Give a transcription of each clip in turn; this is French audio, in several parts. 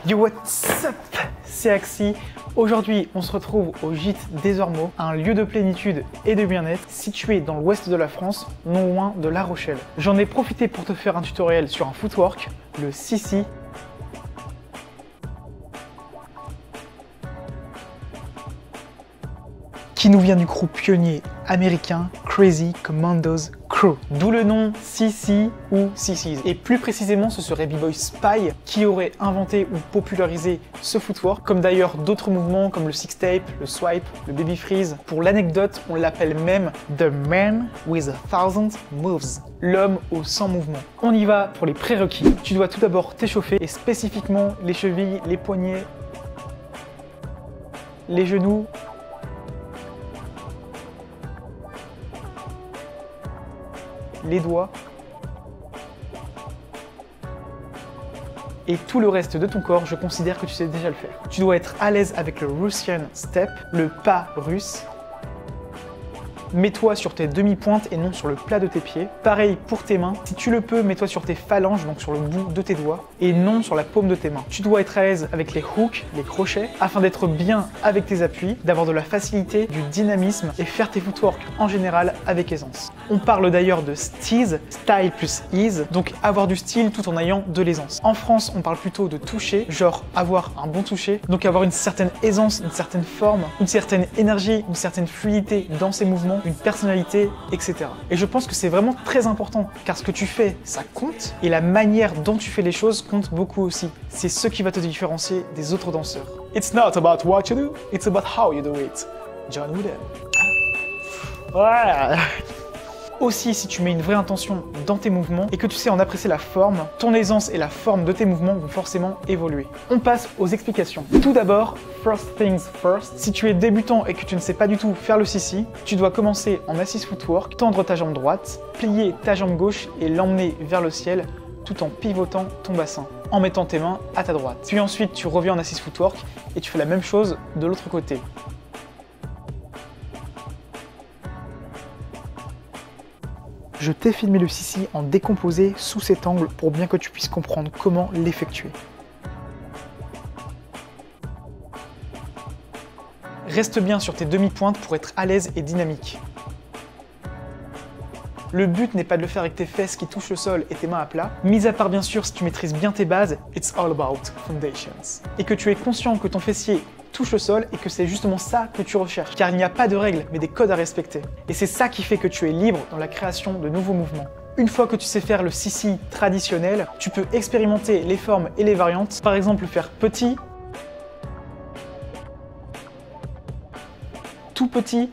Yo, what's up? C'est Axi. Aujourd'hui, on se retrouve au gîte des Ormeaux, un lieu de plénitude et de bien-être situé dans l'ouest de la France, non loin de La Rochelle. J'en ai profité pour te faire un tutoriel sur un footwork, le CC. Qui nous vient du crew pionnier américain Crazy Commandos Crew. D'où le nom CC ou CC's. Et plus précisément, ce serait B-Boy Spy qui aurait inventé ou popularisé ce footwork, comme d'ailleurs d'autres mouvements comme le six tape, le swipe, le baby freeze. Pour l'anecdote, on l'appelle même The Man with 1000 Moves, l'homme aux 100 mouvements. On y va pour les prérequis. Tu dois tout d'abord t'échauffer et spécifiquement les chevilles, les poignets, les genoux, les doigts et tout le reste de ton corps, je considère que tu sais déjà le faire. Tu dois être à l'aise avec le Russian Step, le pas russe. Mets-toi sur tes demi-pointes et non sur le plat de tes pieds. Pareil pour tes mains. Si tu le peux, mets-toi sur tes phalanges, donc sur le bout de tes doigts, et non sur la paume de tes mains. Tu dois être à l'aise avec les hooks, les crochets, afin d'être bien avec tes appuis, d'avoir de la facilité, du dynamisme et faire tes footwork en général avec aisance. On parle d'ailleurs de steeze, style plus ease, donc avoir du style tout en ayant de l'aisance. En France, on parle plutôt de toucher, genre avoir un bon toucher, donc avoir une certaine aisance, une certaine forme, une certaine énergie, une certaine fluidité dans ses mouvements, une personnalité, etc. Et je pense que c'est vraiment très important, car ce que tu fais, ça compte, et la manière dont tu fais les choses compte beaucoup aussi. C'est ce qui va te différencier des autres danseurs. It's not about what you do, it's about how you do it. John Wooden. Voilà. Aussi, si tu mets une vraie intention dans tes mouvements et que tu sais en apprécier la forme, ton aisance et la forme de tes mouvements vont forcément évoluer. On passe aux explications. Tout d'abord, first things first, si tu es débutant et que tu ne sais pas du tout faire le CC, tu dois commencer en assise footwork, tendre ta jambe droite, plier ta jambe gauche et l'emmener vers le ciel tout en pivotant ton bassin, en mettant tes mains à ta droite. Puis ensuite, tu reviens en assise footwork et tu fais la même chose de l'autre côté. Je t'ai filmé le CC en décomposé sous cet angle pour bien que tu puisses comprendre comment l'effectuer. Reste bien sur tes demi-pointes pour être à l'aise et dynamique. Le but n'est pas de le faire avec tes fesses qui touchent le sol et tes mains à plat, mis à part bien sûr si tu maîtrises bien tes bases, it's all about foundations. Et que tu es conscient que ton fessier touche le sol et que c'est justement ça que tu recherches. Car il n'y a pas de règles, mais des codes à respecter. Et c'est ça qui fait que tu es libre dans la création de nouveaux mouvements. Une fois que tu sais faire le CC traditionnel, tu peux expérimenter les formes et les variantes. Par exemple, faire petit, tout petit,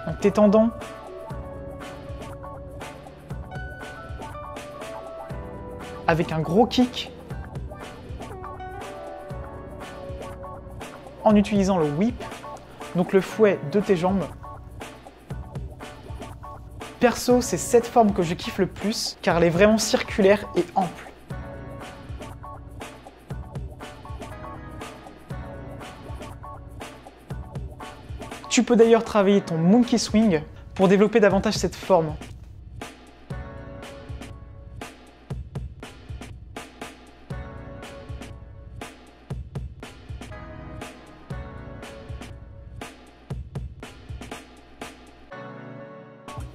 en t'étendant, avec un gros kick, en utilisant le whip, donc le fouet de tes jambes. Perso, c'est cette forme que je kiffe le plus, car elle est vraiment circulaire et ample. Tu peux d'ailleurs travailler ton monkey swing pour développer davantage cette forme.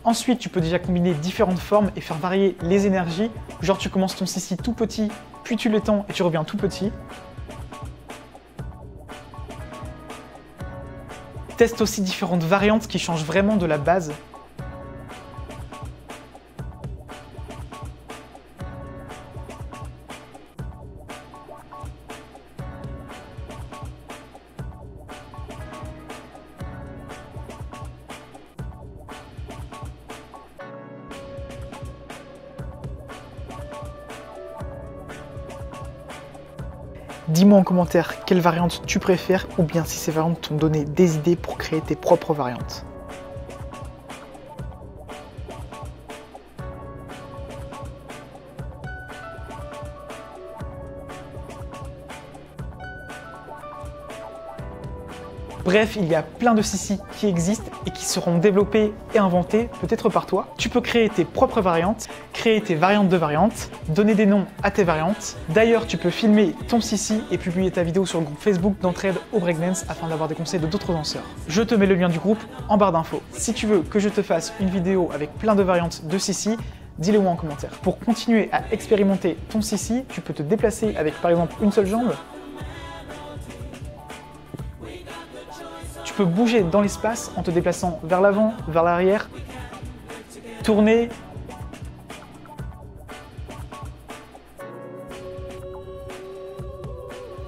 Ensuite, tu peux déjà combiner différentes formes et faire varier les énergies. Genre, tu commences ton CC tout petit, puis tu l'étends et tu reviens tout petit. Teste aussi différentes variantes qui changent vraiment de la base. Dis-moi en commentaire quelle variante tu préfères ou bien si ces variantes t'ont donné des idées pour créer tes propres variantes. Bref, il y a plein de CC qui existent et qui seront développés et inventés, peut-être par toi. Tu peux créer tes propres variantes, créer tes variantes de variantes, donner des noms à tes variantes. D'ailleurs, tu peux filmer ton CC et publier ta vidéo sur le groupe Facebook d'entraide au breakdance afin d'avoir des conseils de d'autres danseurs. Je te mets le lien du groupe en barre d'infos. Si tu veux que je te fasse une vidéo avec plein de variantes de CC, dis-le moi en commentaire. Pour continuer à expérimenter ton CC, tu peux te déplacer avec par exemple une seule jambe. Tu peux bouger dans l'espace en te déplaçant vers l'avant, vers l'arrière, tourner.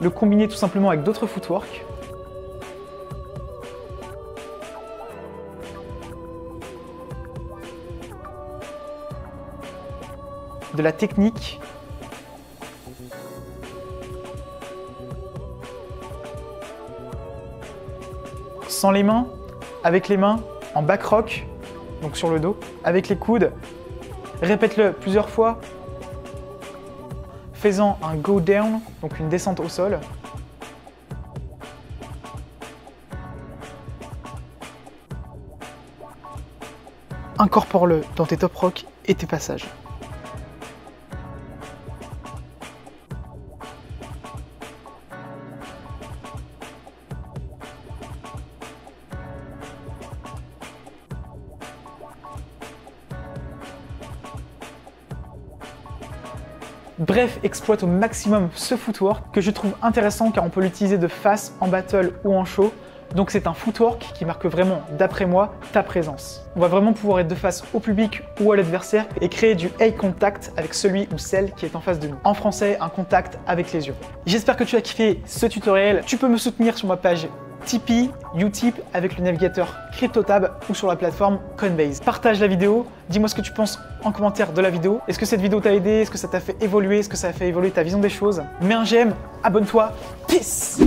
Le combiner tout simplement avec d'autres footwork. De la technique. Sans les mains, avec les mains, en back rock, donc sur le dos, avec les coudes. Répète-le plusieurs fois. Fais-en un go down, donc une descente au sol. Incorpore-le dans tes top rock et tes passages. Bref, exploite au maximum ce footwork que je trouve intéressant car on peut l'utiliser de face, en battle ou en show. Donc c'est un footwork qui marque vraiment, d'après moi, ta présence. On va vraiment pouvoir être de face au public ou à l'adversaire et créer du eye contact avec celui ou celle qui est en face de nous. En français, un contact avec les yeux. J'espère que tu as kiffé ce tutoriel. Tu peux me soutenir sur ma page Tipeee, Utip avec le navigateur CryptoTab ou sur la plateforme Coinbase. Partage la vidéo, dis-moi ce que tu penses en commentaire de la vidéo. Est-ce que cette vidéo t'a aidé? Est-ce que ça t'a fait évoluer? Est-ce que ça a fait évoluer ta vision des choses? Mets un j'aime, abonne-toi, peace!